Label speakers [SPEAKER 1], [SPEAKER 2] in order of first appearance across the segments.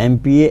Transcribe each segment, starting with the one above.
[SPEAKER 1] MPA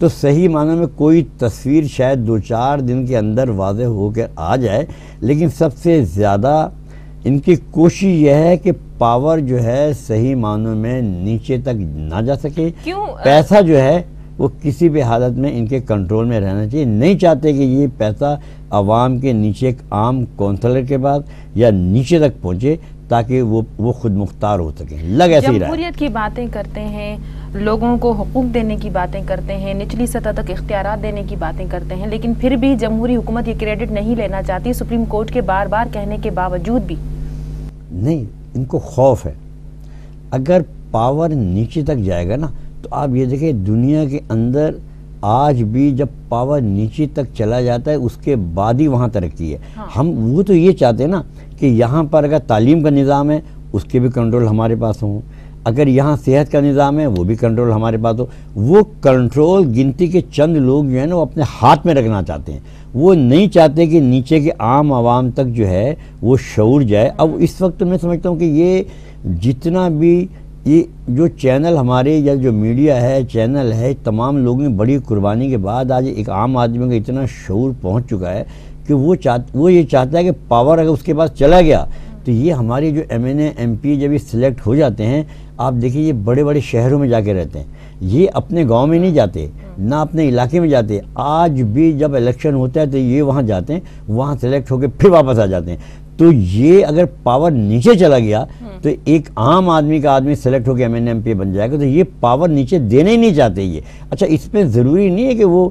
[SPEAKER 1] تو صحیح معنوں میں کوئی تصویر شاید 2-4 دن کے اندر واضح ہو کر آ جائے، لیکن سب سے زیادہ ان کی کوشش یہ ہے کہ پاور جو ہے صحیح معنوں میں نیچے تک نہ جا سکے، پیسہ جو ہے وہ کسی بھی حالت میں ان کے کنٹرول میں رہنا چاہیے۔ نہیں چاہتے کہ یہ پیسہ عوام کے نیچے ایک عام کونسلر کے بعد یا نیچے تک پہنچے تاکہ وہ خود مختار ہو سکیں۔ لگ ایسے ہی رہا ہے۔
[SPEAKER 2] جمہوریت کی باتیں کرتے ہیں، لوگوں کو حقوق دینے کی باتیں کرتے ہیں، نچلی سطح تک اختیارات دینے کی باتیں کرتے ہیں، لیکن پھر بھی جمہوری حکومت یہ کریڈٹ نہیں لینا چاہتی، سپریم کورٹ کے بار بار کہنے کے باوجود بھی۔
[SPEAKER 1] نہیں، ان کو خوف ہے۔ اگر پاور نیچے تک جائے گا نا تو آپ یہ دیکھیں دنیا کے اندر آج بھی جب پاور نیچے تک چلا جاتا ہے اس کے بعد ہی وہاں ترقی ہے۔ ہم وہ تو یہ چاہتے ہیں نا کہ یہاں پر اگر تعلیم کا نظام ہے اس کے بھی کنٹرول ہمارے پاس ہوں، اگر یہاں صحت کا نظام ہے وہ بھی کنٹرول ہمارے پاس ہو۔ وہ کنٹرول گنتی کے چند لوگ جو ہیں نا وہ اپنے ہاتھ میں رکھنا چاہتے ہیں، وہ نہیں چاہتے کہ نیچے کے عام عوام تک جو ہے وہ شعور جائے۔ اب اس وقت میں سمجھتا ہوں کہ یہ جتنا بھی یہ جو چینل ہمارے یا جو میڈیا ہے چینل ہے، تمام لوگوں کی بڑی قربانی کے بعد آج ایک عام آدمی کا اتنا شعور پہنچ چکا ہے کہ وہ یہ چاہتا ہے کہ پاور اگر اس کے پاس چلا گیا تو یہ ہمارے جو M N A M P جب یہ سلیکٹ ہو جاتے ہیں، آپ دیکھیں یہ بڑے بڑے شہروں میں جا کے رہتے ہیں، یہ اپنے گاؤں میں نہیں جاتے، نہ اپنے علاقے میں جاتے۔ آج بھی جب الیکشن ہوتا ہے تو یہ وہاں جاتے ہیں، وہاں سلیکٹ ہو کے پھر واپس آ جاتے ہیں۔ تو یہ اگر پاور نیچے چلا گیا تو ایک عام آدمی کا آدمی سلیکٹ ہو کے ایم این ایم پی بن جائے گا، تو یہ پاور نیچے دینا ہی نہیں چاہتے یہ۔ اچھا، اس میں ضروری نہیں ہے کہ وہ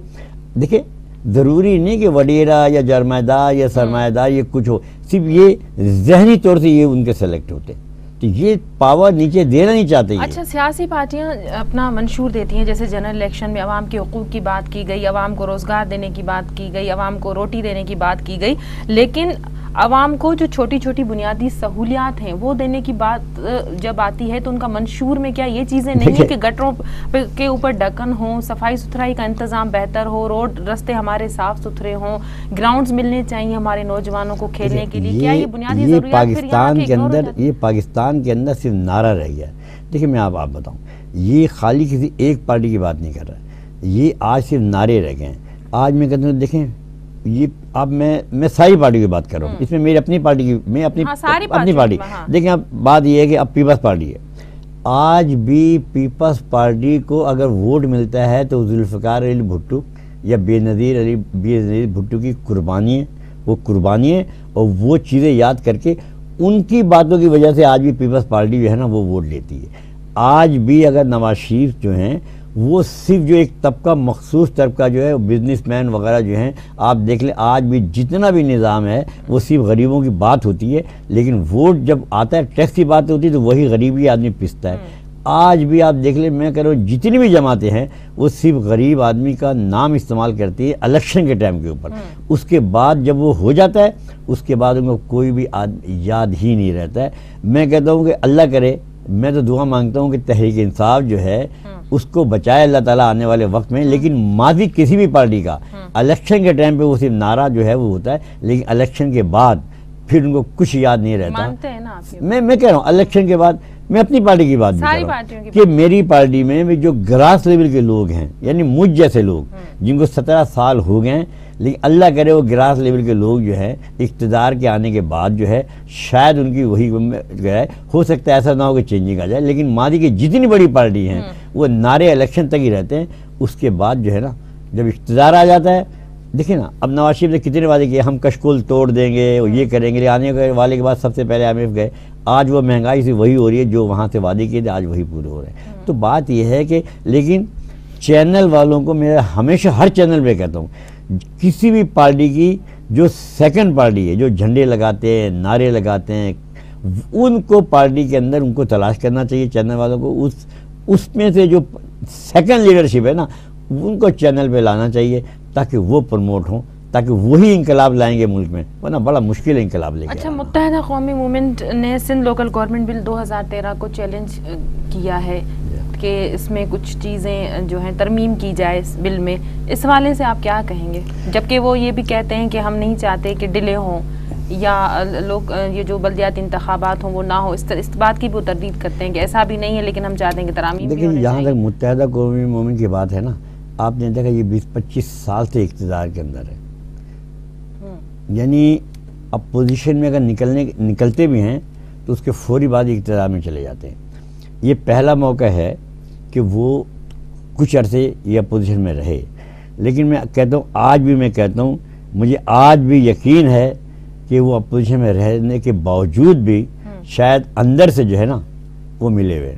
[SPEAKER 1] دیکھیں، ضروری نہیں کہ وڈیرا یا جرمائدار یا سرمایہ دار یہ کچھ ہو، صرف یہ ذہنی طور سے یہ ان کے سلیکٹ ہوتے ہیں، تو یہ پاور نیچے دینا نہیں چاہتے۔
[SPEAKER 2] اچھا، سیاسی پارٹیاں اپنا منشور دیتی ہیں، جیسے جنرل الیکشن میں عوام کے حقوق کی بات کی گئی، عوام کو روزگار دینے کی بات کی گئی، عوام کو روٹی دینے کی بات کی گئی، لیکن عوام کو جو چھوٹی چھوٹی بنیادی سہولیات ہیں وہ دینے کی بات جب آتی ہے تو ان کا منشور میں کیا یہ چیزیں نہیں ہیں کہ گٹروں کے اوپر ڈھکن ہوں، صفائی ستھرائی کا انتظام بہتر ہو، روڈ رستے ہمارے صاف ستھرے ہوں، گراؤنڈز ملنے چاہیے ہمارے نوجوانوں کو کھیلنے کے لیے؟ کیا یہ بنیادی ضروریات پھر یہاں کے اگنور ہو جاتی ہیں؟
[SPEAKER 1] یہ پاکستان کے اندر صرف نعرہ رہ گیا ہے۔ دیکھیں میں آپ بتاؤں، یہ خالی کسی ایک پارٹی کی بات نہیں کر رہا، یہ آج صرف نعرے رہ گئے ہیں۔ آج میں کہتا ہوں دیکھیں یہ اب میں ساری پارٹی کی بات کر رہا ہوں، اس میں میری اپنی پارٹی کی، میں اپنی پارٹی دیکھیں، اب بات یہ ہے کہ اب پیپلز پارٹی ہے، آج بھی پیپلز پارٹی کو اگر ووٹ ملتا ہے تو ذوالفقار علی بھٹو یا بے نظیر بھٹو کی قربانی ہے، وہ قربانی ہے، اور وہ چیزیں یاد کر کے ان کی باتوں کی وجہ سے آج بھی پیپلز پارٹی جو ہے نا وہ ووٹ لیتی ہے۔ آج بھی اگر نواز شریف جو ہیں وہ صرف جو ایک طبقہ، مخصوص طبقہ جو ہے بزنس مین وغیرہ جو ہیں، آپ دیکھ لیں آج بھی جتنا بھی نظام ہے وہ صرف غریبوں کی بات ہوتی ہے، لیکن ووٹ جب آتا ہے ٹیکس کی بات ہوتی ہے تو وہی غریبی آدمی پستا ہے۔ آج بھی آپ دیکھ لیں، میں کہہ رہا ہوں جتنی بھی جماعتیں ہیں وہ صرف غریب آدمی کا نام استعمال کرتی ہے الیکشن کے ٹائم کے اوپر، اس کے بعد جب وہ ہو جاتا ہے اس کے بعد ان کو کوئی بھی یاد ہی نہیں رہتا ہے۔ میں کہتا ہوں کہ اللہ کرے، میں تو دعا مانگتا ہوں کہ تحریک انصاف جو ہے اس کو بچائے اللہ تعالیٰ آنے والے وقت میں، لیکن ماضی کسی بھی پارٹی کا الیکشن کے ٹائم پہ وہ صرف نعرہ جو ہے وہ ہوتا ہے، لیکن الیکشن کے بعد پھر ان کو کچھ یاد نہیں رہتا۔ میں کہہ رہا ہوں الیکشن کے بعد، میں اپنی پارٹی کی بات بھی کر رہا ہوں کہ میری پارٹی میں جو گراس لیول کے لوگ ہیں، یعنی مجھ جیسے لوگ جن کو 17 سال ہو گئے ہیں، لیکن اللہ کرے وہ گراس لیول کے لوگ جو ہے اقتدار کے آنے کے بعد جو ہے شاید ان کی وہی ہو سکتا ہے، ایسا نہ ہو کہ چینجنگ آ جائے، لیکن ماضی کی جتنی بڑی پارٹی ہیں وہ نعرے الیکشن تک ہی رہتے ہیں، اس کے بعد جو ہے نا جب اقتدار آ جاتا ہے، دیکھیں نا اب نواز شریف نے کتنے وعدے کیے، ہم کشکول توڑ دیں گے، یہ کریں گے، آنے والے کے بعد سب سے پہلے IMF گئے، آج وہ مہنگائی سے وہی ہو رہی ہے جو وہاں سے وعدے کیے تھے، آج وہی پورے ہو رہے ہیں۔ تو بات یہ ہے کہ لیکن چینل والوں کو میں ہمیشہ ہر چینل پہ کہتا ہوں، کسی بھی پارٹی کی جو سیکنڈ پارٹی ہے، جو جھنڈے لگاتے ہیں، نعرے لگاتے ہیں، ان کو پارٹی کے اندر ان کو تلاش کرنا چاہیے، چینل والوں کو اس میں سے جو سیکنڈ لیڈرشپ ہے نا ان کو چینل پہ لانا چاہیے تاکہ وہ پروموٹ ہوں، تاکہ وہی انقلاب لائیں گے ملک میں، ورنہ بڑا مشکل انقلاب لے کے۔
[SPEAKER 2] اچھا، متحدہ قومی موومنٹ نے سندھ لوکل گورنمنٹ بل 2013 کو چیلنج کیا ہے کہ اس میں کچھ چیزیں جو ہیں ترمیم کی جائے اس بل میں، اس حوالے سے آپ کیا کہیں گے؟ جبکہ وہ یہ بھی کہتے ہیں کہ ہم نہیں چاہتے کہ ڈیلے ہوں یا لوگ یہ جو بلدیاتی انتخابات ہوں وہ نہ ہو، اس بات کی بھی وہ تردید کرتے ہیں کہ ایسا بھی نہیں ہے، لیکن ہم چاہتے ہیں کہ ترامیم بھی ہونے چاہیے۔
[SPEAKER 1] دیکھیں، جہاں تک متحدہ قومی موومنٹ کی بات ہے نا، آپ نے دیکھا یہ 20-25 سال سے اقتدار کے اندر ہے، یعنی اپوزیشن میں اگر نکلتے بھی ہیں تو اس کے فوری بعد اقتدار میں چلے جاتے ہیں۔ یہ پہلا موقع ہے کہ وہ کچھ عرصے یہ اپوزیشن میں رہے، لیکن میں کہتا ہوں، آج بھی میں کہتا ہوں، مجھے آج بھی یقین ہے کہ وہ اپوزیشن میں رہنے کے باوجود بھی شاید اندر سے جو ہے نا وہ ملے ہوئے،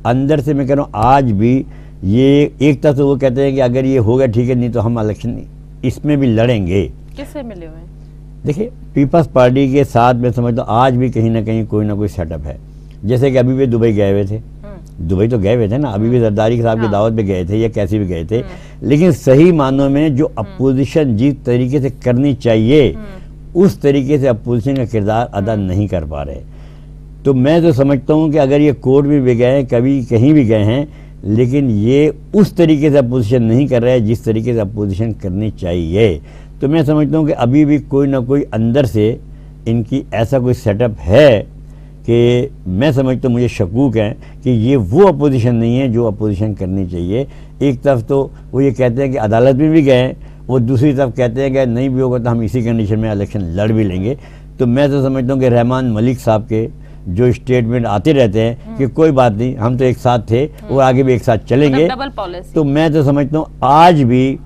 [SPEAKER 1] اندر سے میں کہہ رہا ہوں آج بھی یہ ایک طرف سے وہ کہتے ہیں کہ اگر یہ ہوگا ٹھیک ہے، نہیں تو ہم الیکشن اس میں بھی لڑیں گے۔
[SPEAKER 2] کس سے ملے ہوئے ہیں؟
[SPEAKER 1] دیکھیں پیپلز پارٹی کے ساتھ میں سمجھتا ہوں آج بھی کہیں نہ کہیں کوئی نہ کوئی سیٹ اپ ہے، جیسے کہ ابھی بھی دبئی گئے ہوئے تھے، دبئی تو گئے ہوئے تھے نا، ابھی بھی زرداری صاحب کی دعوت پہ گئے تھے یا کیسے بھی گئے تھے، لیکن صحیح معنوں میں جو اپوزیشن جس طریقے سے کرنی چاہیے اس طریقے سے اپوزیشن کا کردار ادا نہیں کر پا رہے۔ تو میں تو سمجھتا ہوں کہ اگر یہ کورٹ میں بھی گئے، کبھی کہیں بھی گئے ہیں، لیکن یہ اس طریقے سے اپوزیشن نہیں کر رہے جس طریقے سے اپوزیشن کرنی چاہیے۔ تو میں سمجھتا ہوں کہ ابھی بھی کوئی نہ کوئی اندر سے ان کی ایسا کوئی سیٹ اپ ہے کہ میں سمجھتا ہوں، مجھے شکوک ہے کہ یہ وہ اپوزیشن نہیں ہے جو اپوزیشن کرنی چاہیے۔ ایک طرف تو وہ یہ کہتے ہیں کہ عدالت میں بھی گئے، وہ دوسری طرف کہتے ہیں کہ نہیں بھی ہوگا تو ہم اسی کنڈیشن میں الیکشن لڑ بھی لیں گے۔ تو میں تو سمجھتا ہوں کہ رحمان ملک صاحب کے جو اسٹیٹمنٹ آتے رہتے ہیں کہ کوئی بات نہیں، ہم تو ایک ساتھ تھے اور آگے بھی ایک ساتھ چلیں گے، تو میں تو سمجھتا ہوں آج بھی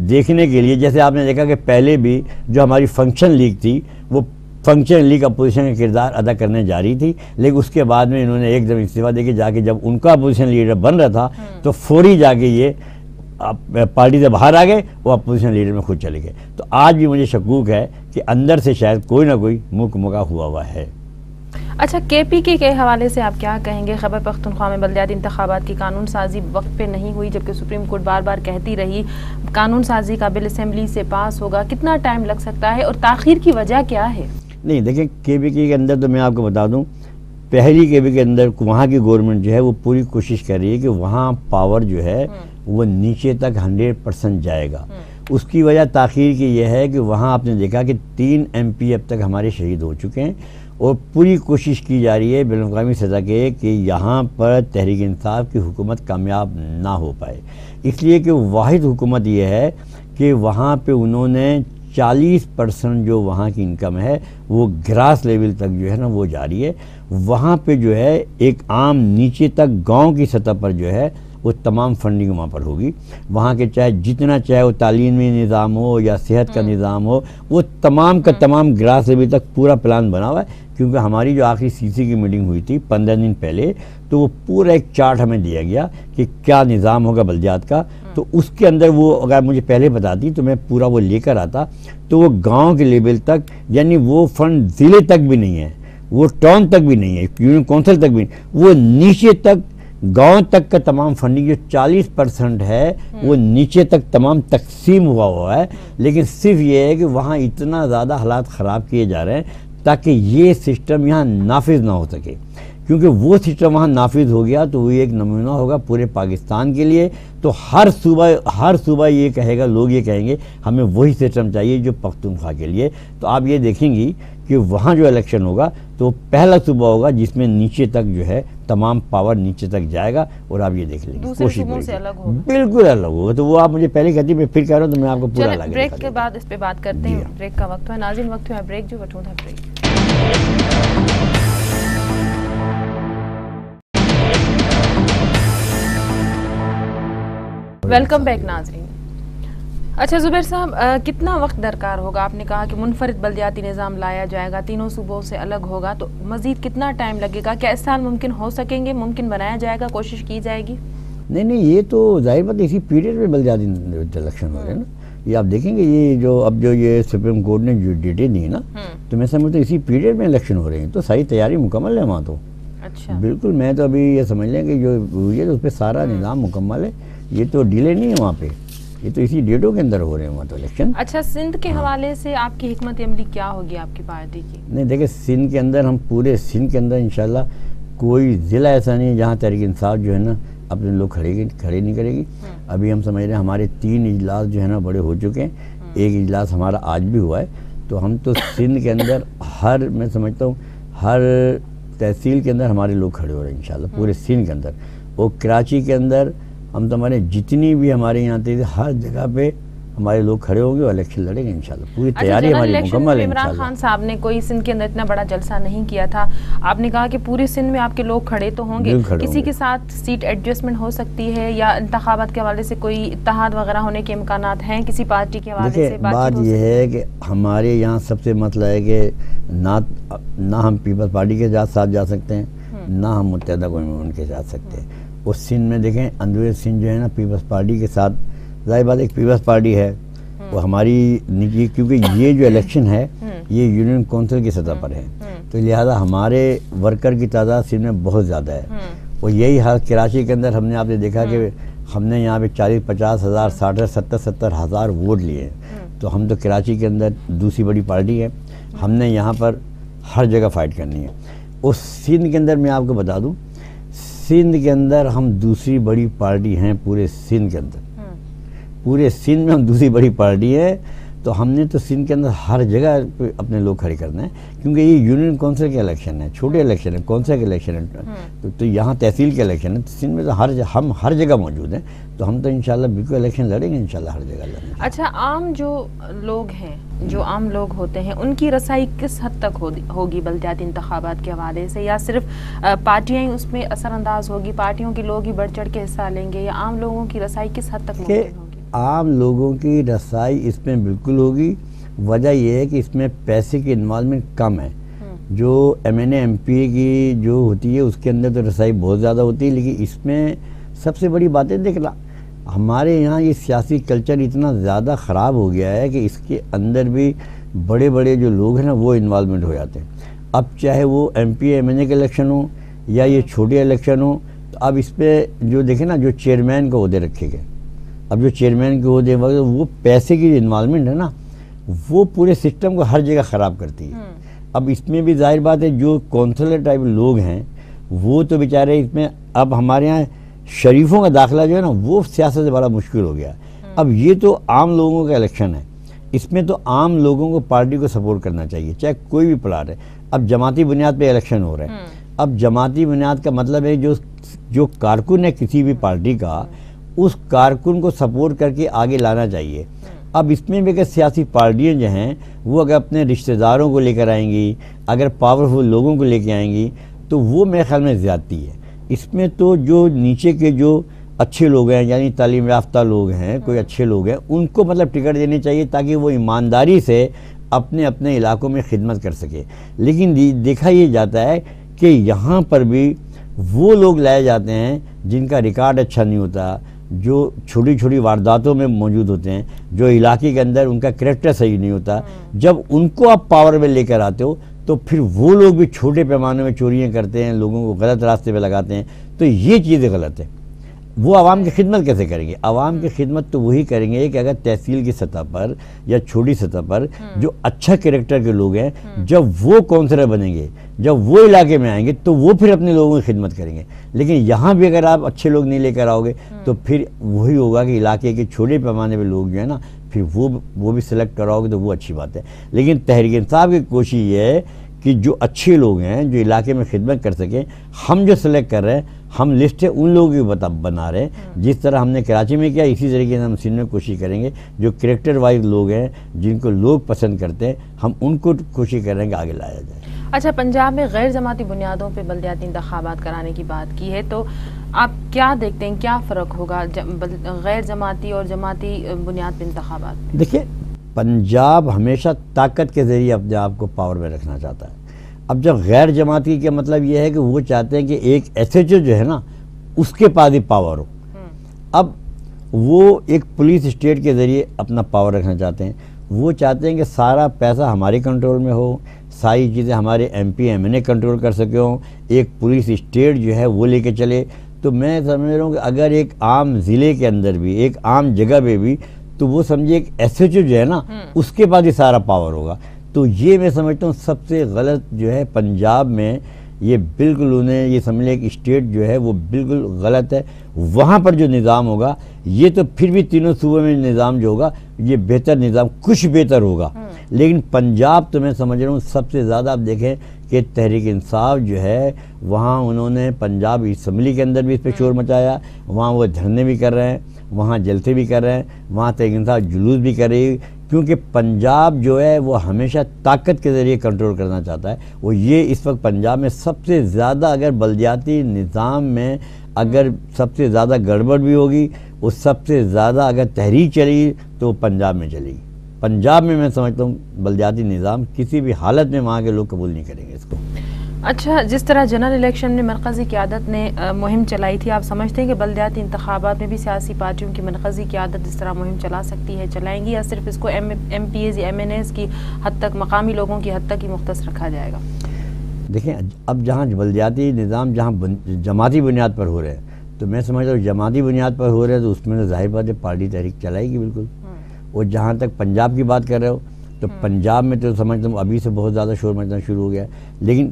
[SPEAKER 1] دیکھنے کے لیے، جیسے آپ نے دیکھا کہ پہلے بھی جو ہماری فنکشن لیگ تھی وہ فنکشن لیگ اپوزیشن کا کردار ادا کرنے جا رہی تھی، لیکن اس کے بعد میں انہوں نے ایک دم استعفیٰ دے کے جا کے جب ان کا اپوزیشن لیڈر بن رہا تھا تو فوری جا کے یہ پارٹی سے باہر آ گئے، وہ اپوزیشن لیڈر میں خود چلے گئے۔ تو آج بھی مجھے شکوک ہے کہ اندر سے شاید کوئی نہ کوئی مکہ ہوا ہے۔
[SPEAKER 2] اچھا، کے پی کے حوالے سے آپ کیا کہیں گے؟ خیبر پختونخوا میں بلدیاتی انتخابات کی قانون سازی وقت پہ نہیں ہوئی، جبکہ سپریم کورٹ بار بار کہتی رہی قانون سازی کا بل اسمبلی سے پاس ہوگا، کتنا ٹائم لگ سکتا ہے اور تاخیر کی وجہ کیا ہے؟
[SPEAKER 1] نہیں دیکھیں، کے پی کے اندر تو میں آپ کو بتا دوں، پہلی کے پی کے اندر وہاں کی گورنمنٹ جو ہے وہ پوری کوشش کر رہی ہے کہ وہاں پاور جو ہے وہ نیچے تک 100% جائے گا۔ اس کی وجہ تاخیر کی یہ ہے کہ وہاں آپ نے دیکھا کہ 3 MP اب تک ہمارے شہید ہو چکے ہیں، اور پوری کوشش کی جا رہی ہے بین الاقوامی سطح کے کہ یہاں پر تحریک انصاف کی حکومت کامیاب نہ ہو پائے، اس لیے کہ واحد حکومت یہ ہے کہ وہاں پہ انہوں نے 40% جو وہاں کی انکم ہے وہ گراس لیول تک جو ہے نا وہ جاری ہے، وہاں پہ جو ہے ایک عام نیچے تک گاؤں کی سطح پر جو ہے وہ تمام فنڈنگ وہاں پر ہوگی، وہاں کے چاہے جتنا چاہے وہ تعلیمی نظام ہو یا صحت کا نظام ہو، وہ تمام کا تمام گراس لیول تک پورا پلان بنا ہوا ہے۔ کیونکہ ہماری جو آخری CC کی میٹنگ ہوئی تھی 15 دن پہلے، تو وہ پورا ایک چارٹ ہمیں دیا گیا کہ کیا نظام ہوگا بلدیات کا، تو اس کے اندر وہ اگر مجھے پہلے بتاتی تو میں پورا وہ لے کر آتا، تو وہ گاؤں کے لیول تک، یعنی وہ فنڈ ضلع تک بھی نہیں ہے، وہ ٹاؤن تک بھی نہیں ہے، یونین کونسل تک بھی نہیں، وہ نیچے تک گاؤں تک کا تمام فنڈنگ جو 40% ہے وہ نیچے تک تمام تقسیم ہوا ہے۔ لیکن صرف یہ ہے کہ وہاں اتنا زیادہ حالات خراب کیے جا رہے ہیں تاکہ یہ سسٹم یہاں نافذ نہ ہو سکے، کیونکہ وہ سسٹم وہاں نافذ ہو گیا تو وہ ایک نمونہ ہوگا پورے پاکستان کے لیے۔ تو ہر صوبہ یہ کہے گا، لوگ یہ کہیں گے ہمیں وہی سسٹم چاہیے جو پختونخوا کے لیے۔ تو آپ یہ دیکھیں گی کہ وہاں جو الیکشن ہوگا تو پہلا صوبہ ہوگا جس میں نیچے تک جو ہے تمام پاور نیچے تک جائے گا، اور آپ یہ دیکھ لیں گے، کوشش بالکل الگ ہوگا۔ تو وہ آپ مجھے پہلے کہتی میں پھر کہہ رہا ہوں تو میں آپ کو پورا لگا۔
[SPEAKER 2] بریک کے بعد اس پہ بات کرتے ہیں، بریک کا وقت ہے ناظرین، وقت ہے بریک جو وٹھوں تھا بریک۔ ویلکم بیک ناظرین۔ اچھا زبیر صاحب، کتنا وقت درکار ہوگا؟ آپ نے کہا کہ منفرد بلدیاتی نظام لایا جائے گا، تینوں صوبوں سے الگ ہوگا، تو مزید کتنا ٹائم لگے گا؟ کیا اس سال ممکن ہو سکیں گے؟ ممکن بنایا جائے گا؟ کوشش کی جائے گی؟
[SPEAKER 1] نہیں، یہ تو ظاہر بات اسی پیریڈ میں بلدیاتی الیکشن ہو رہے ہیں نا۔ یہ آپ دیکھیں گے یہ سپریم کورٹ نے جو ڈیٹیں دی نا، تو میں سمجھتا ہوں اسی پیریڈ میں الیکشن ہو رہے ہیں، تو صحیح تیاری مکمل ہے وہاں تو۔
[SPEAKER 2] اچھا
[SPEAKER 1] بالکل، میں تو ابھی یہ سمجھ لیں کہ جو ہوئی ہے تو اس پہ سارا نظام مکمل ہے، یہ تو ڈیلے نہیں ہے وہاں پہ، یہ تو اسی ڈیٹوں کے اندر ہو رہے ہیں وہاں تو الیکشن۔
[SPEAKER 2] اچھا، سندھ کے حوالے سے آپ کی حکمت عملی کیا ہوگی آپ کی پارٹی کی؟
[SPEAKER 1] نہیں دیکھیں، سندھ کے اندر ہم پورے سندھ کے اندر انشاءاللہ کوئی ضلع ایسا نہیں ہے جہاں تحریک انصاف جو ہے نا اپنے لوگ کھڑے نہیں کرے گی۔ ابھی ہم سمجھ رہے ہیں ہمارے 3 اجلاس جو ہے نا بڑے ہو چکے ہیں، ایک اجلاس ہمارا آج بھی ہوا ہے، تو ہم تو سندھ کے اندر میں سمجھتا ہوں ہر تحصیل کے اندر ہمارے لوگ کھڑے ہو رہے ہیں انشاءاللہ پورے سندھ کے اندر، اور کراچی کے اندر ہم تو ہمارے جتنی بھی ہمارے یہاں تھے ہر جگہ پہ ہمارے لوگ کھڑے ہوں گے اور الیکشن لڑیں گے انشاءاللہ. پوری تیاری ہماری مکمل ہے.
[SPEAKER 2] عمران خان صاحب نے کوئی سندھ کے اندر اتنا بڑا جلسہ نہیں کیا تھا, آپ نے کہا کہ پورے سندھ میں آپ کے لوگ کھڑے تو ہوں گے, کسی کے ساتھ سیٹ ایڈجسٹمنٹ ہو سکتی ہے یا انتخابات کے حوالے سے کوئی اتحاد وغیرہ ہونے کے امکانات ہیں کسی پارٹی کے حوالے سے؟
[SPEAKER 1] بات یہ ہے کہ ہمارے یہاں سب سے مسئلہ ہے کہ نہ ہم پیپلز پارٹی کے ساتھ جا سکتے ہیں, نہ ہم متحدہ قومی مومنٹ کے جا سکتے ہیں. اس سندھ میں دیکھیں اندرون سندھ جو ہے نا پیپلز پارٹی کے ساتھ, ظاہر بات ایک پیپلز پارٹی ہے وہ ہماری نجی, کیونکہ یہ جو الیکشن ہے یہ یونین کونسل کی سطح پر ہے, تو لہذا ہمارے ورکر کی تعداد سندھ میں بہت زیادہ ہے. اور یہی حال کراچی کے اندر ہم نے آپ نے دیکھا کہ ہم نے یہاں پہ 40-50 ہزار 60-70 ہزار ووٹ لیے ہیں, تو ہم تو کراچی کے اندر دوسری بڑی پارٹی ہے, ہم نے یہاں پر ہر جگہ فائٹ کرنی ہے. اور سندھ کے اندر میں آپ کو بتا دوں, سندھ کے اندر ہم دوسری بڑی پارٹی ہیں پورے سندھ کے اندر, پورے سندھ میں ہم دوسری بڑی پارٹی ہے. تو ہم نے تو سندھ کے اندر ہر جگہ اپنے لوگ کھڑے کرنا ہے, کیونکہ یہ یونین کونسل کے الیکشن ہے, چھوٹے الیکشن ہے, کونسل کے الیکشن ہے, تو یہاں تحصیل کے الیکشن ہے. تو سندھ میں تو ہم ہر جگہ موجود ہیں, تو ہم تو انشاءاللہ بالکل الیکشن لڑیں گے انشاءاللہ ہر جگہ لڑیں گے.
[SPEAKER 2] اچھا, عام جو لوگ ہیں, جو عام لوگ ہوتے ہیں, ان کی رسائی کس حد تک ہوگی بلدیاتی انتخابات کے حوالے سے, یا صرف پارٹیاں اس میں اثر انداز ہوگی, پارٹیوں کے لوگ ہی بڑھ چڑھ کے حصہ لیں گے, یا عام لوگوں کی رسائی کس حد تک ممکن ہوگی؟
[SPEAKER 1] عام لوگوں کی رسائی اس میں بالکل ہوگی. وجہ یہ ہے کہ اس میں پیسے کی انوالومنٹ کم ہے. جو M N A M P A کی جو ہوتی ہے اس کے اندر تو رسائی بہت زیادہ ہوتی ہے, لیکن اس میں سب سے بڑی بات ہے دیکھنا, ہمارے یہاں یہ سیاسی کلچر اتنا زیادہ خراب ہو گیا ہے کہ اس کے اندر بھی بڑے بڑے جو لوگ ہیں نا وہ انوالومنٹ ہو جاتے ہیں. اب چاہے وہ ایم پی ایم این اے کے الیکشن ہو یا یہ چھوٹے الیکشن ہو, تو اب اس پہ جو دیکھیں نا جو چیئرمین کو عہدے رکھے گئے, اب جو چیئرمین کے عہدے وہ پیسے کی انوالومنٹ ہے نا وہ پورے سسٹم کو ہر جگہ خراب کرتی ہے. اب اس میں بھی ظاہر بات ہے جو کونسلر ٹائپ لوگ ہیں وہ تو بیچارے اس میں, اب ہمارے یہاں شریفوں کا داخلہ جو ہے نا وہ سیاست سے بڑا مشکل ہو گیا. اب یہ تو عام لوگوں کا الیکشن ہے, اس میں تو عام لوگوں کو پارٹی کو سپورٹ کرنا چاہیے چاہے کوئی بھی پلار ہے. اب جماعتی بنیاد پہ الیکشن ہو رہا ہے, اب جماعتی بنیاد کا مطلب ہے جو کارکن ہے کسی بھی پارٹی کا, اس کارکن کو سپورٹ کر کے آگے لانا چاہیے. اب اس میں بھی اگر سیاسی پارٹیاں جو ہیں وہ اگر اپنے رشتہ داروں کو لے کر آئیں گی, اگر پاورفل لوگوں کو لے کے آئیں گی, تو وہ میرے خیال میں زیادتی ہے. اس میں تو جو نیچے کے جو اچھے لوگ ہیں یعنی تعلیم یافتہ لوگ ہیں, کوئی اچھے لوگ ہیں, ان کو مطلب ٹکٹ دینی چاہیے تاکہ وہ ایمانداری سے اپنے اپنے علاقوں میں خدمت کر سکے. لیکن دیکھا یہ جاتا ہے کہ یہاں پر بھی وہ لوگ لائے جاتے ہیں جن کا ریکارڈ اچھا نہیں ہوتا, جو چھوٹی چھوٹی وارداتوں میں موجود ہوتے ہیں, جو علاقے کے اندر ان کا کریکٹر صحیح نہیں ہوتا. جب ان کو آپ پاور میں لے کر آتے ہو تو پھر وہ لوگ بھی چھوٹے پیمانے میں چوریاں کرتے ہیں, لوگوں کو غلط راستے پہ لگاتے ہیں. تو یہ چیزیں غلط ہے. وہ عوام کی خدمت کیسے کریں گے؟ عوام کی خدمت تو وہی کریں گے کہ اگر تحصیل کی سطح پر یا چھوٹی سطح پر جو اچھا کریکٹر کے لوگ ہیں, جب وہ کونسلر بنیں گے, جب وہ علاقے میں آئیں گے تو وہ پھر اپنے لوگوں کی خدمت کریں گے. لیکن یہاں بھی اگر آپ اچھے لوگ نہیں لے کر آؤ گے تو پھر وہی ہوگا کہ علاقے کے چھوٹے پیمانے پہ لوگ جو ہیں نا پھر وہ بھی سلیکٹ کراؤ گے تو وہ اچھی بات ہے. لیکن تحریک انصاف کی کوشش یہ ہے کہ جو اچھے لوگ ہیں جو علاقے میں خدمت کر سکیں, ہم جو سلیکٹ کر رہے ہیں ہم لسٹ ان لوگوں کی بنا رہے ہیں. جس طرح ہم نے کراچی میں کیا اسی طریقے سے ہم سندھ میں کوشش کریں گے. جو کریکٹر وائز لوگ ہیں جن کو لوگ پسند کرتے ہیں ہم ان کو کوشش کریں گے آگے لایا جائے.
[SPEAKER 2] اچھا, پنجاب میں غیر جماعتی بنیادوں پہ بلدیاتی انتخابات کرانے کی بات کی ہے, تو آپ کیا دیکھتے ہیں کیا فرق ہوگا غیر جماعتی اور جماعتی بنیاد پہ انتخابات؟
[SPEAKER 1] دیکھیے, پنجاب ہمیشہ طاقت کے ذریعے اپنے آپ کو پاور میں رکھنا چاہتا ہے. اب جب غیر جماعتی کا مطلب یہ ہے کہ وہ چاہتے ہیں کہ ایک ایس ایچ او جو ہے نا اس کے پاس ہی پاور ہو. اب وہ ایک پولیس اسٹیٹ کے ذریعے اپنا پاور رکھنا چاہتے ہیں. وہ چاہتے ہیں کہ سارا پیسہ ہمارے کنٹرول میں ہو, ساری چیزیں ہمارے M P M N A control کر سکے ہوں, ایک پولیس اسٹیٹ جو ہے وہ لے کے چلے. تو میں سمجھ رہا ہوں کہ اگر ایک عام ضلع کے اندر بھی, ایک عام جگہ پہ بھی, تو وہ سمجھے ایک ایس ایچ او جو ہے نا اس کے پاس ہی سارا پاور ہوگا. تو یہ میں سمجھتا ہوں سب سے غلط جو ہے پنجاب میں, یہ بالکل انہیں یہ سمجھ لیں کہ اسٹیٹ جو ہے وہ بالکل غلط ہے. وہاں پر جو نظام ہوگا یہ تو پھر بھی تینوں صوبوں میں نظام جو ہوگا یہ بہتر نظام, کچھ بہتر ہوگا. لیکن پنجاب تو میں سمجھ رہا ہوں سب سے زیادہ آپ دیکھیں کہ تحریک انصاف جو ہے وہاں انہوں نے پنجاب اسمبلی کے اندر بھی اس پہ شور مچایا، وہاں وہ دھرنے بھی کر رہے ہیں، وہاں جلسے بھی کر رہے ہیں، وہاں تحریک انصاف جلوس بھی کر رہی ہے، کیونکہ پنجاب جو ہے وہ ہمیشہ طاقت کے ذریعے کنٹرول کرنا چاہتا ہے۔ وہ یہ اس وقت پنجاب میں سب سے زیادہ اگر بلدیاتی نظام میں اگر سب سے زیادہ گڑبڑ بھی ہوگی، وہ سب سے زیادہ اگر تحریک چلے گی تو وہ پنجاب میں چلے گی۔ پنجاب میں سمجھتا ہوں بلدیاتی نظام کسی بھی حالت میں وہاں کے لوگ قبول نہیں کریں گے اس کو۔
[SPEAKER 2] اچھا، جس طرح جنرل الیکشن میں مرکزی قیادت نے مہم چلائی تھی، آپ سمجھتے ہیں کہ بلدیاتی انتخابات میں بھی سیاسی پارٹیوں کی مرکزی قیادت اس طرح مہم چلا سکتی ہے، چلائیں گی، یا صرف اس کو ایم پی ایز یا ایم این ایز کی حد تک، مقامی لوگوں کی حد تک ہی مختص رکھا جائے گا؟
[SPEAKER 1] دیکھیں اب جہاں بلدیاتی نظام جہاں جماعتی بنیاد پر ہو رہے ہیں، تو میں سمجھتا ہوں جماعتی بنیاد پر ہو رہے ہیں تو اس میں ظاہر بات ہے پارٹی تحریک چلائے گی بالکل۔ اور جہاں تک پنجاب کی بات کر رہے ہو تو پنجاب میں تو سمجھتا ہوں ابھی سے بہت زیادہ شور مچنا شروع ہو گیا ہے، لیکن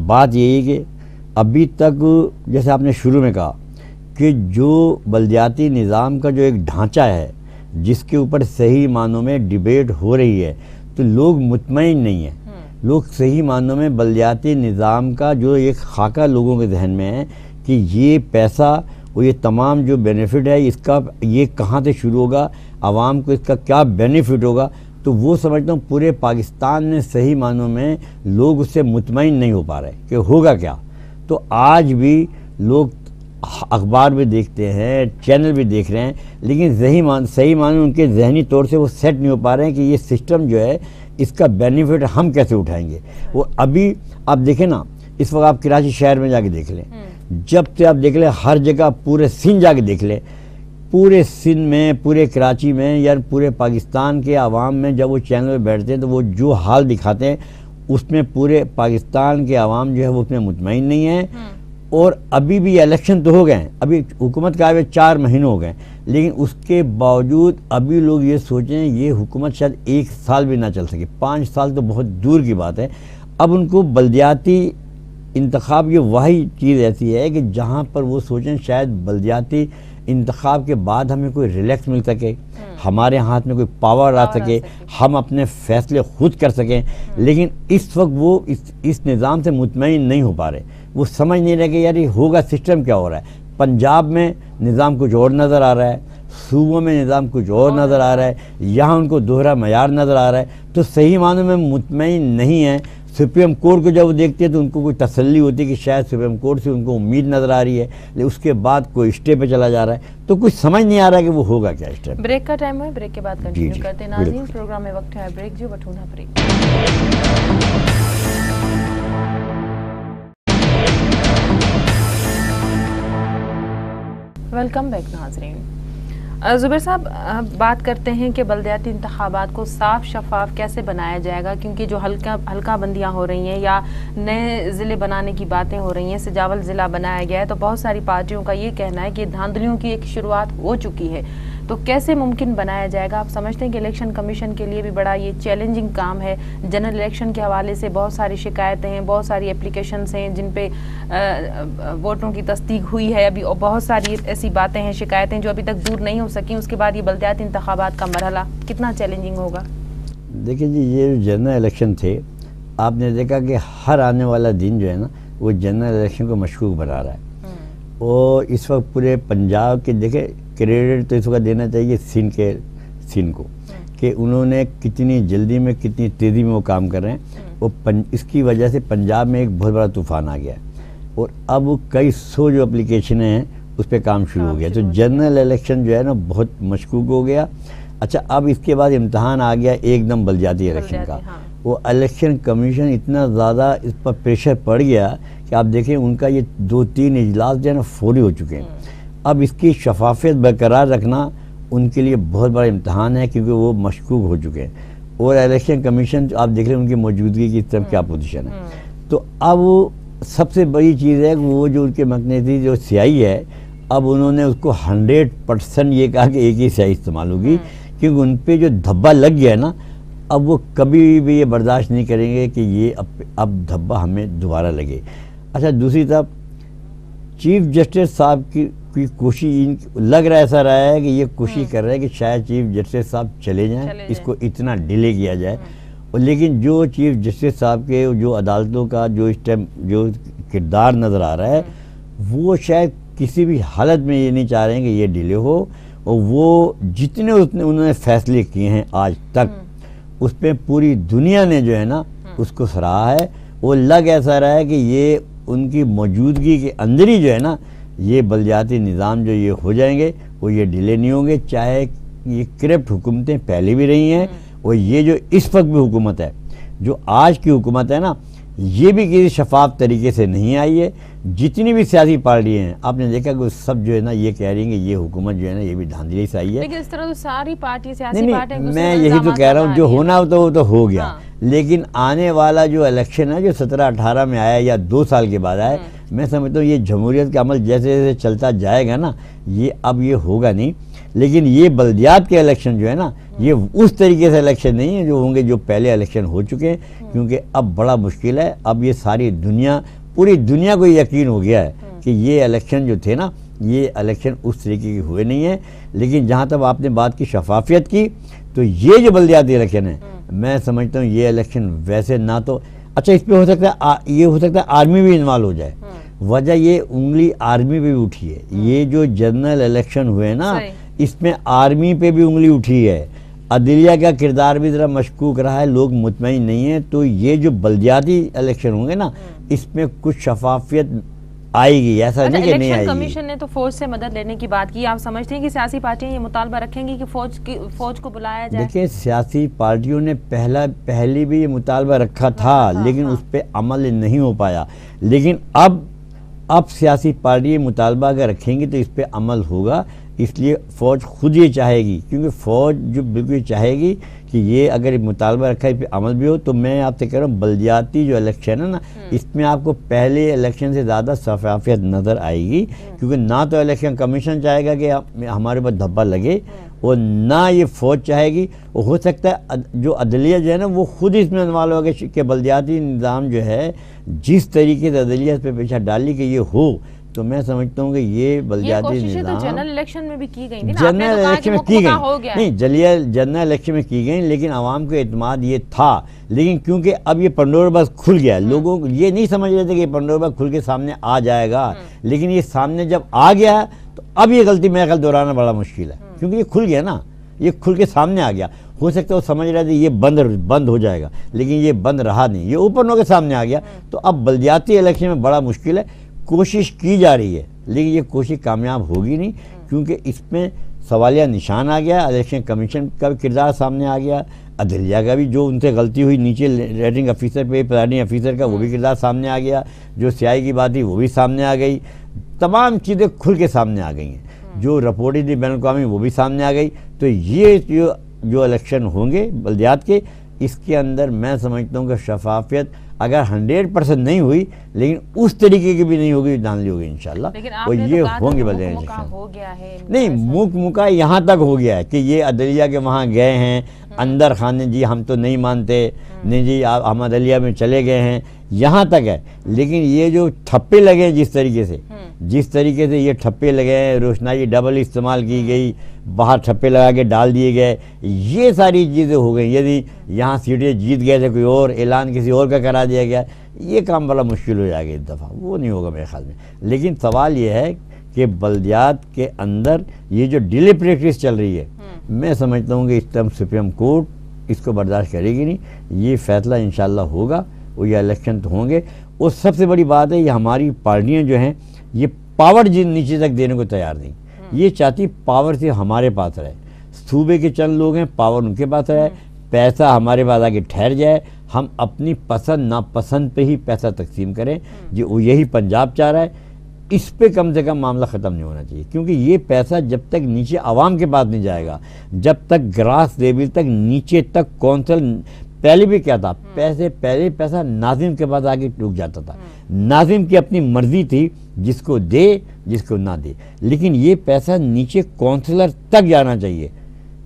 [SPEAKER 1] بات یہی ہے کہ ابھی تک جیسے آپ نے شروع میں کہا کہ جو بلدیاتی نظام کا جو ایک ڈھانچہ ہے جس کے اوپر صحیح معنوں میں ڈیبیٹ ہو رہی ہے، تو لوگ مطمئن نہیں ہیں۔ لوگ صحیح معنوں میں بلدیاتی نظام کا جو ایک خاکہ لوگوں کے ذہن میں ہے کہ یہ پیسہ اور یہ تمام جو بینیفٹ ہے اس کا یہ کہاں سے شروع ہوگا، عوام کو اس کا کیا بینیفٹ ہوگا، تو وہ سمجھتا ہوں پورے پاکستان میں صحیح معنوں میں لوگ اس سے مطمئن نہیں ہو پا رہے کہ ہوگا کیا۔ تو آج بھی لوگ اخبار بھی دیکھتے ہیں، چینل بھی دیکھ رہے ہیں، لیکن صحیح معنوں ان کے ذہنی طور سے وہ سیٹ نہیں ہو پا رہے ہیں کہ یہ سسٹم جو ہے اس کا بینیفٹ ہم کیسے اٹھائیں گے۔ وہ ابھی آپ دیکھیں نا، اس وقت آپ کراچی شہر میں جا کے دیکھ لیں، جب سے آپ دیکھ لیں ہر جگہ پورے سندھ جا کے دیکھ لیں، پورے سندھ میں، پورے کراچی میں یا پورے پاکستان کے عوام میں جب وہ چینل پہ بیٹھتے ہیں تو وہ جو حال دکھاتے ہیں اس میں پورے پاکستان کے عوام جو ہے وہ اس میں مطمئن نہیں ہیں۔ اور ابھی بھی الیکشن تو ہو گئے ہیں، ابھی حکومت کا 4 مہینے ہو گئے، لیکن اس کے باوجود ابھی لوگ یہ سوچیں یہ حکومت شاید 1 سال بھی نہ چل سکے، 5 سال تو بہت دور کی بات ہے۔ اب ان کو بلدیاتی انتخاب یہ وہی چیز ایسی ہے کہ جہاں پر وہ سوچیں شاید بلدیاتی انتخاب کے بعد ہمیں کوئی ریلیکس مل سکے، ہمارے ہاتھ میں کوئی پاور آ سکے، ہم اپنے فیصلے خود کر سکیں، لیکن اس وقت وہ اس نظام سے مطمئن نہیں ہو پا رہے۔ وہ سمجھ نہیں رہے کہ یار یہ ہوگا سسٹم کیا ہو رہا ہے۔ پنجاب میں نظام کچھ اور نظر آ رہا ہے، صوبوں میں نظام کچھ اور نظر آ رہا ہے، یہاں ان کو دوہرا معیار نظر آ رہا ہے، تو صحیح معنوں میں مطمئن نہیں ہیں۔ سپریم کورٹ کو جب وہ دیکھتے ہیں تو ان کو کوئی تسلی ہوتی ہے کہ شاید سپریم کورٹ سے ان کو امید نظر آ رہی ہے، لیکن اس کے بعد کوئی اسٹے پہ چلا جا رہا ہے، تو کچھ سمجھ نہیں آ رہا ہے کہ وہ ہوگا کیا اس ٹائم۔
[SPEAKER 2] بریک کا ٹائم ہے، بریک کے بعد کنٹینیو کرتے ہیں۔ ناظرین پروگرام میں وقت ہے بریک، جو بٹھونا بریک۔ ویلکم بیک ناظرین۔ زبیر صاحب، بات کرتے ہیں کہ بلدیاتی انتخابات کو صاف شفاف کیسے بنایا جائے گا، کیونکہ جو حلقہ بندیاں ہو رہی ہیں یا نئے ضلع بنانے کی باتیں ہو رہی ہیں، سجاول ضلع بنایا گیا ہے، تو بہت ساری پارٹیوں کا یہ کہنا ہے کہ دھاندلیوں کی ایک شروعات ہو چکی ہے، تو کیسے ممکن بنایا جائے گا؟ آپ سمجھتے ہیں کہ الیکشن کمیشن کے لیے بھی بڑا یہ چیلنجنگ کام ہے؟ جنرل الیکشن کے حوالے سے بہت ساری شکایتیں ہیں، بہت ساری اپلیکیشنز ہیں جن پہ ووٹوں کی تصدیق ہوئی ہے ابھی، اور بہت ساری ایسی باتیں ہیں، شکایتیں جو ابھی تک دور نہیں ہو سکیں۔ اس کے بعد یہ بلدیاتی انتخابات کا مرحلہ کتنا چیلنجنگ ہوگا؟
[SPEAKER 1] دیکھیں جی، یہ جنرل الیکشن تھے، آپ نے دیکھا کہ ہر آنے والا دن جو ہے نا وہ جنرل الیکشن کو مشکوک بنا رہا ہے، اور اس وقت پورے پنجاب کے دیکھیں کریڈٹ تو اس وقت دینا چاہیے سندھ کو کہ انہوں نے کتنی جلدی میں کتنی تیزی میں وہ کام کر رہے ہیں، اور اس کی وجہ سے پنجاب میں ایک بہت بڑا طوفان آ گیا ہے، اور اب کئی 100 جو اپلیکیشنیں ہیں اس پہ کام شروع ہو گیا، تو جنرل الیکشن جو ہے نا بہت مشکوک ہو گیا۔ اچھا، اب اس کے بعد امتحان آ گیا ایک دم بلدیاتی الیکشن کا۔ وہ الیکشن کمیشن اتنا زیادہ اس پر پریشر پڑ گیا کہ آپ دیکھیں ان کا یہ 2-3 اجلاس جو ہے نا فوری ہو چکے ہیں۔ اب اس کی شفافیت برقرار رکھنا ان کے لیے بہت بڑا امتحان ہے، کیونکہ وہ مشکوک ہو چکے ہیں، اور الیکشن کمیشن آپ دیکھ رہے ہیں ان کی موجودگی کی اس طرف کیا پوزیشن ہے۔ تو اب سب سے بڑی چیز ہے کہ وہ جو ان کے مقناطیسی جو سیاہی ہے، اب انہوں نے اس کو 100% یہ کہا کہ ایک ہی سیاہی استعمال ہوگی، کیونکہ ان پہ جو دھبا لگ گیا ہے نا، اب وہ کبھی بھی یہ برداشت نہیں کریں گے کہ یہ اب دھبا ہمیں دوبارہ لگے۔ اچھا، دوسری طرف چیف جسٹس صاحب کی کوشش لگ رہا ایسا رہا ہے کہ یہ کوشش کر رہے ہیں کہ شاید چیف جسٹس صاحب چلے جائیں، اس کو اتنا ڈیلے کیا جائے، لیکن جو چیف جسٹس صاحب کے جو عدالتوں کا جو اس ٹائم جو کردار نظر آ رہا ہے وہ شاید کسی بھی حالت میں یہ نہیں چاہ رہے ہیں کہ یہ ڈیلے ہو، اور وہ جتنے انہوں نے فیصلے کیے ہیں آج تک اس پہ پوری دنیا نے جو ہے نا اس کو سراہا ہے۔ وہ لگ ایسا رہا ہے کہ یہ ان کی موجودگی کے اندر ہی جو ہے نا یہ بلدیاتی نظام جو یہ ہو جائیں گے، وہ یہ ڈیلے نہیں ہوں گے، چاہے یہ کرپٹ حکومتیں پہلے بھی رہی ہیں، اور یہ جو اس وقت بھی حکومت ہے، جو آج کی حکومت ہے نا، یہ بھی کسی شفاف طریقے سے نہیں آئی ہے۔ جتنی بھی سیاسی پارٹیاں ہیں آپ نے دیکھا کہ سب جو ہے نا یہ کہہ رہی ہیں کہ یہ حکومت جو ہے نا یہ بھی دھاندلی سے آئی ہے،
[SPEAKER 2] لیکن اس طرح تو ساری پارٹی سیاسی پارٹیاں
[SPEAKER 1] میں یہی تو کہہ رہا ہوں، جو ہونا ہوتا وہ تو ہو گیا، لیکن آنے والا جو الیکشن ہے جو 17-18 میں آیا یا 2 سال کے بعد آیا، میں سمجھتا ہوں یہ جمہوریت کا عمل جیسے جیسے چلتا جائے گا نا یہ اب یہ ہوگا نہیں، لیکن یہ بلدیات کے الیکشن جو ہے نا یہ اس طریقے سے الیکشن نہیں ہے جو ہوں گے جو پہلے الیکشن ہو چکے ہیں، کیونکہ اب بڑا مشکل ہے، اب یہ ساری دنیا پوری دنیا کو یقین ہو گیا ہے کہ یہ الیکشن جو تھے نا یہ الیکشن اس طریقے کے ہوئے نہیں ہیں۔ لیکن جہاں تک آپ نے بات کی شفافیت کی، تو یہ جو بلدیاتی الیکشن ہے میں سمجھتا ہوں یہ الیکشن ویسے نہ تو اچھا اس پہ ہو سکتا ہے، یہ ہو سکتا ہے آرمی بھی انوالو ہو جائے، وجہ یہ انگلی آرمی پہ بھی اٹھی ہے، یہ جو جنرل الیکشن ہوئے نا اس میں آرمی پہ بھی انگلی اٹھی ہے، عدلیہ کا کردار بھی ذرا مشکوک رہا ہے، لوگ مطمئن نہیں ہیں، تو یہ جو بلدیاتی الیکشن ہوں گے نا اس میں کچھ شفافیت آئے گی، ایسا نہیں کہ نہیں آئے گی۔
[SPEAKER 2] الیکشن کمیشن نے تو فوج سے مدد لینے کی بات کی، آپ سمجھتے ہیں کہ سیاسی پارٹیاں یہ مطالبہ رکھیں گی کہ فوج کو بلایا جائے؟
[SPEAKER 1] دیکھیں سیاسی پارٹیوں نے پہلی بھی یہ مطالبہ رکھا تھا لیکن اس پہ عمل نہیں ہو پایا، لیکن اب سیاسی پارٹی یہ مطالبہ اگر رکھیں گی تو اس پہ عمل ہوگا، اس لیے فوج خود یہ چاہے گی، کیونکہ فوج جو بالکل چاہے گی کہ یہ اگر مطالبہ رکھا اس پہ عمل بھی ہو، تو میں آپ سے کہہ رہا ہوں بلدیاتی جو الیکشن ہے نا اس میں آپ کو پہلے الیکشن سے زیادہ شفافیت نظر آئے گی، کیونکہ نہ تو الیکشن کمیشن چاہے گا کہ ہمارے پاس دھبا لگے، اور نہ یہ فوج چاہے گی، اور ہو سکتا ہے جو عدلیہ جو ہے نا وہ خود اس میں انوالو ہوگا کہ بلدیاتی نظام جو ہے جس طریقے سے عدلیہ اس پہ پیچھا ڈالی کہ یہ ہو، تو میں سمجھتا ہوں کہ یہ بلدیاتی نظام
[SPEAKER 2] جنرل الیکشن میں بھی کی گئی تھی،
[SPEAKER 1] جنرل الیکشن میں کی گئی نہیں، جنرل الیکشن میں کی گئی، لیکن عوام کو اعتماد یہ تھا، لیکن کیونکہ اب یہ پنڈورا باکس کھل گیا، لوگوں کو یہ نہیں سمجھ رہے تھے کہ پنڈورا باکس کھل کے سامنے آ جائے گا، لیکن یہ سامنے جب آ گیا تو اب یہ غلطی میرے خیال دہرانا بڑا مشکل ہے، کیونکہ یہ کھل گیا نا، یہ کھل کے سامنے آ گیا، ہو سکتا ہے وہ سمجھ رہے تھے یہ بند ہو جائے گا، لیکن یہ بند رہا نہیں، یہ اوپن ہو کے سامنے آ گیا، تو اب بلدیاتی الیکشن میں بڑا مشکل ہے، کوشش کی جا رہی ہے لیکن یہ کوشش کامیاب ہوگی نہیں، کیونکہ اس میں سوالیہ نشان آ گیا، الیکشن کمیشن کا بھی کردار سامنے آ گیا، عدلیہ کا بھی جو ان سے غلطی ہوئی نیچے ریٹنگ افیسر پہ پریزائڈنگ افیسر کا وہ بھی کردار سامنے آ گیا، جو سیائی کی بات تھی وہ بھی سامنے آ گئی، تمام چیزیں کھل کے سامنے آ گئی ہیں، جو رپورٹیں تھی بین الاقوامی وہ بھی سامنے آ گئی، تو یہ جو الیکشن ہوں گے بلدیات کے اس کے اندر میں سمجھتا ہوں کہ شفافیت اگر 100% نہیں ہوئی لیکن اس طریقے کی بھی نہیں ہوگی، دھاندلی ہوگی انشاءاللہ، اور یہ ہوں گے بلدیاتی الیکشن۔ نہیں موک مکا یہاں تک ہو گیا ہے کہ یہ عدلیہ کے وہاں گئے ہیں اندر خانے، جی ہم تو نہیں مانتے، نہیں جی ہم عدلیہ میں چلے گئے ہیں، یہاں تک ہے، لیکن یہ جو ٹھپے لگے ہیں جس طریقے سے یہ ٹھپے لگے ہیں، روشنائی ڈبل استعمال کی گئی، باہر ٹھپے لگا کے ڈال دیے گئے، یہ ساری چیزیں ہو گئی، یعنی یہاں سیٹیں جیت گئے تھے کوئی اور اعلان کسی اور کا کرا دیا گیا، یہ کام بڑا مشکل ہو جائے گا اس دفعہ، وہ نہیں ہوگا میرے خیال میں۔ لیکن سوال یہ ہے کہ بلدیات کے اندر یہ جو ڈیلے پریکٹس چل رہی ہے میں سمجھتا ہوں کہ اس ٹائم سپریم کورٹ اس کو برداشت کرے گی نہیں، یہ فیصلہ انشاءاللہ ہوگا، اور یہ الیکشن تو ہوں گے، اور سب سے بڑی بات ہے یہ ہماری پارٹیاں جو ہیں یہ پاور نیچے تک دینے کو تیار نہیں، یہ چاہتی پاور سے ہمارے پاس رہے، صوبے کے چند لوگ ہیں پاور ان کے پاس رہے، پیسہ ہمارے پاس آگے ٹھہر جائے، ہم اپنی پسند ناپسند پہ ہی پیسہ تقسیم کریں، یہی پنجاب چاہ رہا ہے، اس پہ کم سے کم معاملہ ختم نہیں ہونا چاہیے، کیونکہ یہ پیسہ جب تک نیچے عوام کے پاس نہیں جائے گا، جب تک گراس لیول تک نیچے تک کونسل، پہلے بھی کیا تھا پہلے پیسہ ناظم کے پاس آگے رک جاتا تھا، ناظم کی اپنی مرضی تھی جس کو دے جس کو نہ دے، لیکن یہ پیسہ نیچے کونسلر تک جانا چاہیے،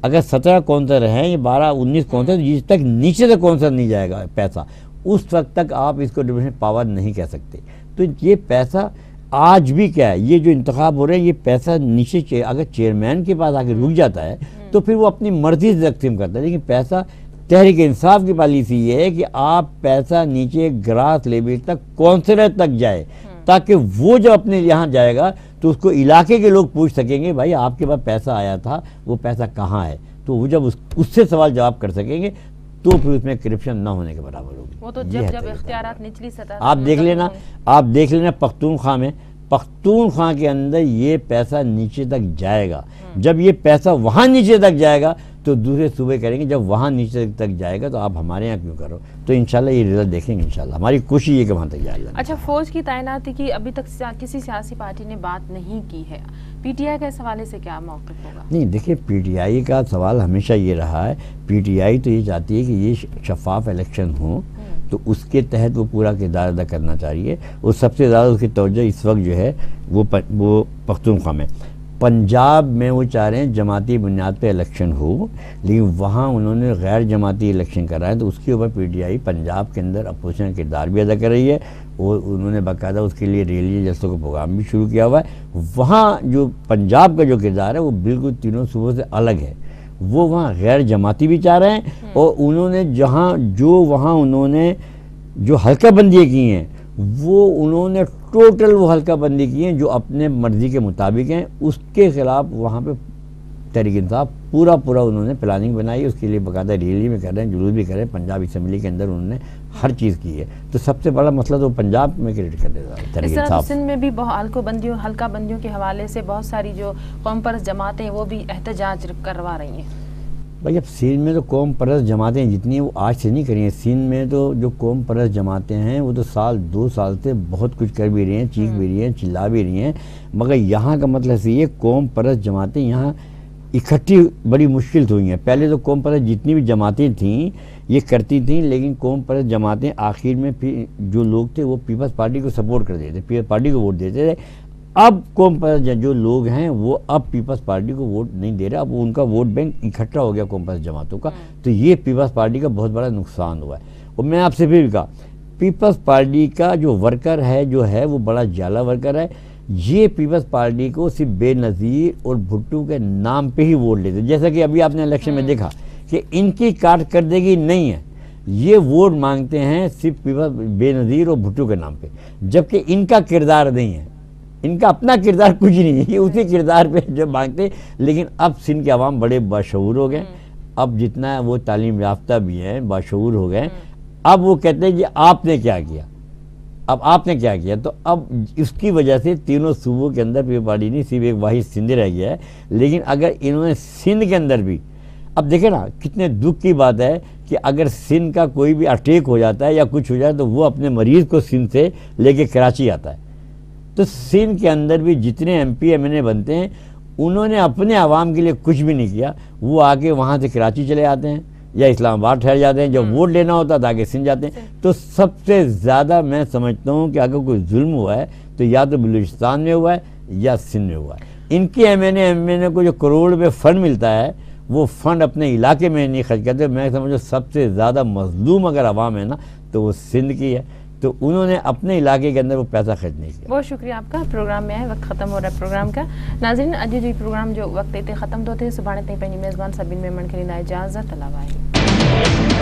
[SPEAKER 1] اگر 17 کونسلر ہیں یا 12-19 کونسلر، جس تک نیچے سے کونسلر نہیں جائے گا پیسہ، اس وقت تک آپ اس کو ڈویژن پاور نہیں کہہ سکتے، تو یہ پیسہ آج بھی کیا ہے، یہ جو انتخاب ہو رہے ہیں یہ پیسہ نیچے اگر چیئرمین کے پاس آگے رک جاتا ہے تو پھر وہ اپنی مرضی سے تقسیم کرتا ہے، لیکن پیسہ تحریک انصاف کی پالیسی یہ ہے کہ آپ پیسہ نیچے گراس لیول تک کونسلر تک جائے، تاکہ وہ جب اپنے یہاں جائے گا تو اس کو علاقے کے لوگ پوچھ سکیں گے بھائی آپ کے پاس پیسہ آیا تھا، وہ پیسہ کہاں ہے، تو وہ جب اس سے سوال جواب کر سکیں گے تو پھر اس میں کرپشن نہ ہونے کے برابر ہوگی۔
[SPEAKER 2] وہ تو جب اختیارات نچلی سطح
[SPEAKER 1] آپ دیکھ لینا پختونخوا میں، پختونخوا کے اندر یہ پیسہ نیچے تک جائے گا، جب یہ پیسہ وہاں نیچے تک جائے گا تو دوسرے صوبے کریں گے جب وہاں نیچے تک جائے گا تو آپ ہمارے یہاں کیوں کرو، تو انشاءاللہ یہ رزلٹ دیکھیں گے انشاءاللہ، ہماری کوشش یہ کہ وہاں تک جائے گا۔
[SPEAKER 2] اچھا، فوج کی تعیناتی کی ابھی تک کسی سیاسی پارٹی نے بات نہیں کی ہے، پی ٹی آئی کے اس حوالے سے کیا موقف ہوگا؟ نہیں
[SPEAKER 1] دیکھیں، پی ٹی آئی کا سوال ہمیشہ یہ رہا ہے، پی ٹی آئی تو یہ چاہتی ہے کہ یہ شفاف الیکشن ہوں، تو اس کے تحت وہ پورا کردار ادا کرنا چاہیے، اور سب سے زیادہ اس کی توجہ اس وقت جو ہے وہ پختونخوا میں، پنجاب میں وہ چاہ رہے ہیں جماعتی بنیاد پہ الیکشن ہو، لیکن وہاں انہوں نے غیر جماعتی الیکشن کرا ہے، تو اس کے اوپر پی ٹی آئی پنجاب کے اندر اپوزیشن کردار بھی ادا کر رہی ہے، اور انہوں نے باقاعدہ اس کے لیے ریلی جلسوں کا پروگرام بھی شروع کیا ہوا ہے۔ وہاں جو پنجاب کا جو کردار ہے وہ بالکل تینوں صوبوں سے الگ ہے، وہ وہاں غیر جماعتی بھی چاہ رہے ہیں، اور انہوں نے وہاں انہوں نے جو حلقہ بندیاں کی ہیں وہ انہوں نے ٹوٹل وہ حلقہ بندی کی ہیں جو اپنے مرضی کے مطابق ہیں، اس کے خلاف وہاں پہ تحریک انصاف پورا انہوں نے پلاننگ بنائی، اس کے لیے باقاعدہ ریلی بھی کر رہے ہیں، جلوس بھی کر رہے ہیں، پنجاب اسمبلی کے اندر انہوں نے ہر چیز کی ہے، تو سب سے بڑا مسئلہ تو پنجاب میں کریٹ کر دیتا ہے تحریک انصاف۔
[SPEAKER 2] سندھ میں بھی حلقہ بندیوں کے حوالے سے بہت ساری جو قوم پرست جماعتیں وہ بھی احتجاج کروا رہی ہیں۔
[SPEAKER 1] بھائی اب سندھ میں تو قوم پرست جماعتیں جتنی ہیں وہ آج سے نہیں کری ہیں، سندھ میں تو جو قوم پرست جماعتیں ہیں وہ تو دو سال سے بہت کچھ کر بھی رہی ہیں، چیخ بھی رہی ہیں، چلا بھی رہی ہیں، مگر یہاں کا مطلب یہ قوم پرست جماعتیں یہاں اکٹھی بڑی مشکل سے ہوئی ہیں۔ پہلے تو قوم پرست جتنی بھی جماعتیں تھیں یہ کرتی تھیں، لیکن قوم پرست جماعتیں آخر میں پھر جو لوگ تھے وہ پیپلز پارٹی کو سپورٹ کر دیتے، پیپلز پارٹی کو ووٹ دیتے تھے۔ اب قوم پرست جو لوگ ہیں وہ اب پیپلز پارٹی کو ووٹ نہیں دے رہے، اب ان کا ووٹ بینک اکٹھا ہو گیا قوم پرست جماعتوں کا، تو یہ پیپلز پارٹی کا بہت بڑا نقصان ہوا ہے۔ اور میں آپ سے پھر بھی کہا، پیپلز پارٹی کا جو ورکر ہے وہ بڑا جعلی ورکر ہے، یہ پیپلز پارٹی کو صرف بے نظیر اور بھٹو کے نام پہ ہی ووٹ لیتے، جیسا کہ ابھی آپ نے الیکشن میں دیکھا کہ ان کی کارکردگی نہیں ہے، یہ ووٹ مانگتے ہیں صرف بے نظیر اور بھٹو کے نام پہ، جبکہ ان کا کردار نہیں ہے، ان کا اپنا کردار کچھ نہیں ہے، یہ اسی کردار پہ جب مانگتے۔ لیکن اب سندھ کے عوام بڑے باشعور ہو گئے، اب جتنا وہ تعلیم یافتہ بھی ہیں باشعور ہو گئے، اب وہ کہتے ہیں کہ آپ نے کیا کیا، اب آپ نے کیا کیا، تو اب اس کی وجہ سے تینوں صوبوں کے اندر پیپلز پارٹی نہیں، صرف ایک واحد سندھ رہ گیا ہے۔ لیکن اگر انہوں نے سندھ کے اندر بھی، اب دیکھیں نا کتنے دکھ کی بات ہے کہ اگر سندھ کا کوئی بھی اٹیک ہو جاتا ہے یا کچھ ہو جائے تو وہ اپنے مریض کو سندھ سے لے کے کراچی آتا ہے، تو سندھ کے اندر بھی جتنے ایم پی ایم این اے بنتے ہیں انہوں نے اپنے عوام کے لیے کچھ بھی نہیں کیا، وہ آگے وہاں سے کراچی چلے جاتے ہیں یا اسلام آباد ٹھہر جاتے ہیں، جب ووٹ لینا ہوتا ہے تو آگے سندھ جاتے ہیں۔ تو سب سے زیادہ میں سمجھتا ہوں کہ اگر کوئی ظلم ہوا ہے تو یا تو بلوچستان میں ہوا ہے یا سندھ میں ہوا ہے۔ ان کے ایم این اے کو جو کروڑ میں فنڈ ملتا ہے وہ فنڈ اپنے علاقے میں نہیں خرچ کرتے، میں سمجھو سب سے زیادہ مظلوم اگر عوام ہے نا تو وہ سندھ کی ہے، تو انہوں نے اپنے علاقے کے اندر وہ پیسہ خرچ نہیں کیا۔
[SPEAKER 2] بہت شکریہ آپ کا، پروگرام میں آئے، وقت ختم ہو رہا ہے پروگرام کا۔ ناظرین اج جو پروگرام جو وقت ختم تو تھے، سبھانے تھی میزبان سبین میمن کے لیے اجازت، اللہ